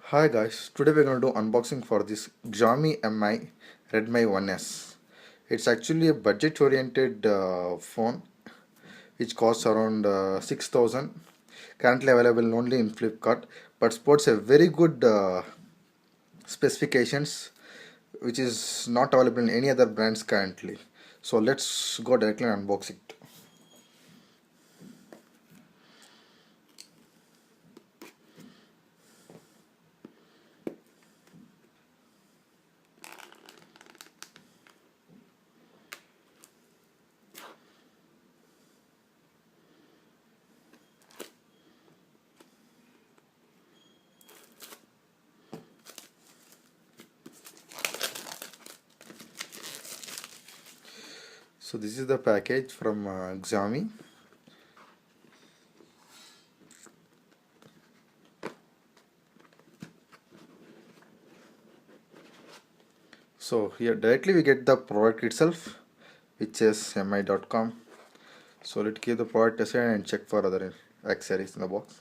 Hi guys, today we're going to do unboxing for this Xiaomi Mi Redmi 1S. It's actually a budget oriented phone which costs around 6,000, currently available only in Flipkart, but sports a very good specifications which is not available in any other brands currently. So let's go directly and unbox it. So this is the package from Xiaomi. So here directly we get the product itself, which is mi.com. So let's keep the product aside and check for other accessories in the box.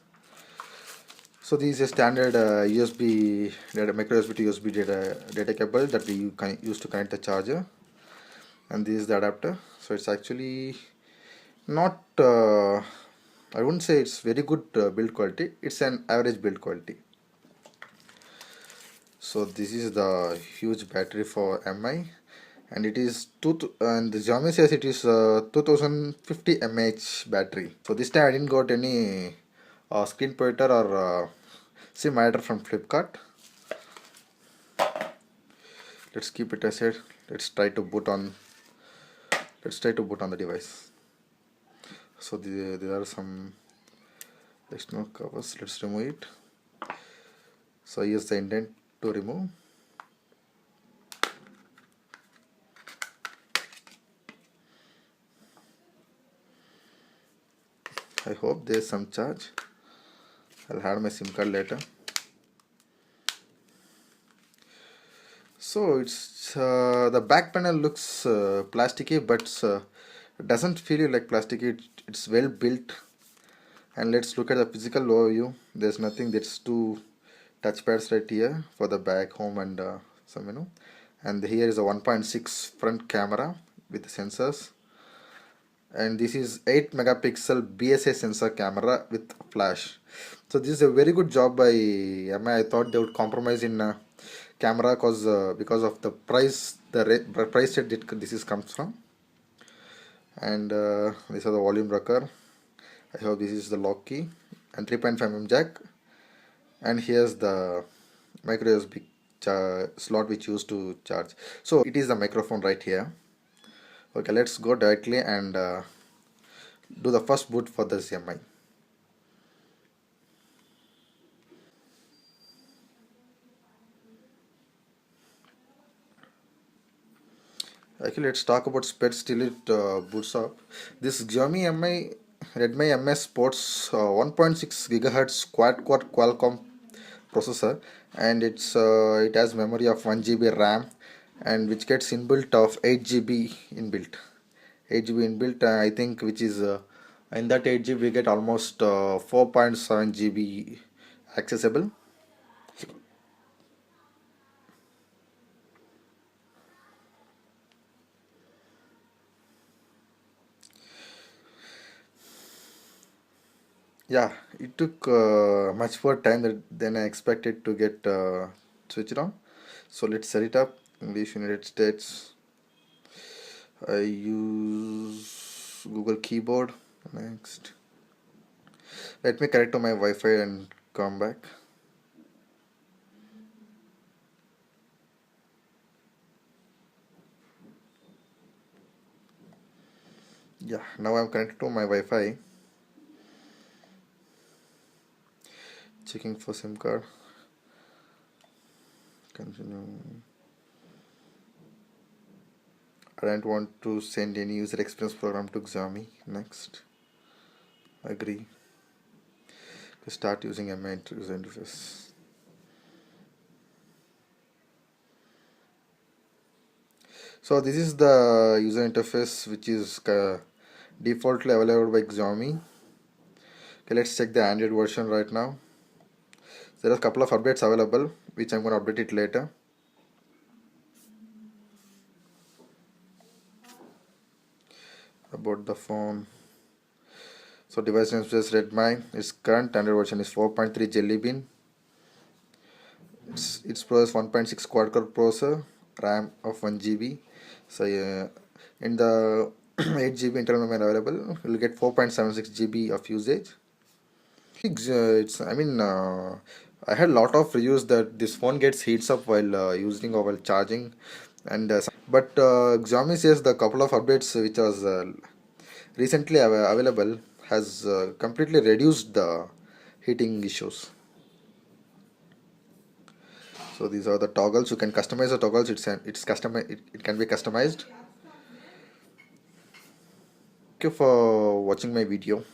So this is a standard USB data, micro USB to USB data cable that we can use to connect the charger, and this is the adapter. So it's actually not I wouldn't say it's very good build quality. It's an average build quality. So this is the huge battery for Mi, and it is and the Xiaomi says it is 2050 mAh battery. So this time I didn't got any screen protector or SIM adapter from Flipkart. Let's keep it aside. Let's try to boot on. Let's try to boot on the device. So there are some external covers. Let's remove it. So here's the indent to remove. I hope there's some charge. I'll add my SIM card later. So it's the back panel looks plasticky, but doesn't feel like plasticky. It's well built. And let's look at the physical overview. There's nothing. There's two touchpads right here for the back, home, and some menu. And here is a 1.6 front camera with the sensors. And this is 8 megapixel BSA sensor camera with flash. So this is a very good job by Mi. I thought they would compromise in camera because of the price, the price that this is comes from. And these are the volume rocker. I hope this is the lock key, and 3.5mm jack. And here's the micro USB slot which used to charge. So it is the microphone right here. Okay, let's go directly and do the first boot for the Mi. Actually, let's talk about speed till it boots up. This Xiaomi Mi Redmi MS sports 1.6 gigahertz quad-core Qualcomm processor, and it has memory of 1 GB RAM, and which gets inbuilt of 8 GB inbuilt. 8 GB inbuilt, I think, which is in that 8 GB we get almost 4.7 GB accessible. Yeah, it took much more time than I expected to get switched on. So let's set it up. English, United States. I use Google keyboard. Next. Let me connect to my Wi-Fi and come back. Yeah, now I'm connected to my Wi-Fi. Checking for SIM card. Continue. I don't want to send any user experience program to Xiaomi. Next. Agree. Start using MI user interface. So this is the user interface which is defaultly available by Xiaomi. Okay, let's check the Android version right now. There are a couple of updates available, which I'm going to update it later. About the phone. So device name is Redmi. Its current Android version is 4.3 Jelly Bean. Its processor 1.6 quad core processor, RAM of 1 GB. So in the 8 GB internal memory available, you'll get 4.76 GB of usage. It's I mean I had a lot of reviews that this phone gets heats up while using or while charging, and but Xiaomi says the couple of updates which was recently available has completely reduced the heating issues. So these are the toggles. You can customize the toggles. It can be customized. Thank you for watching my video.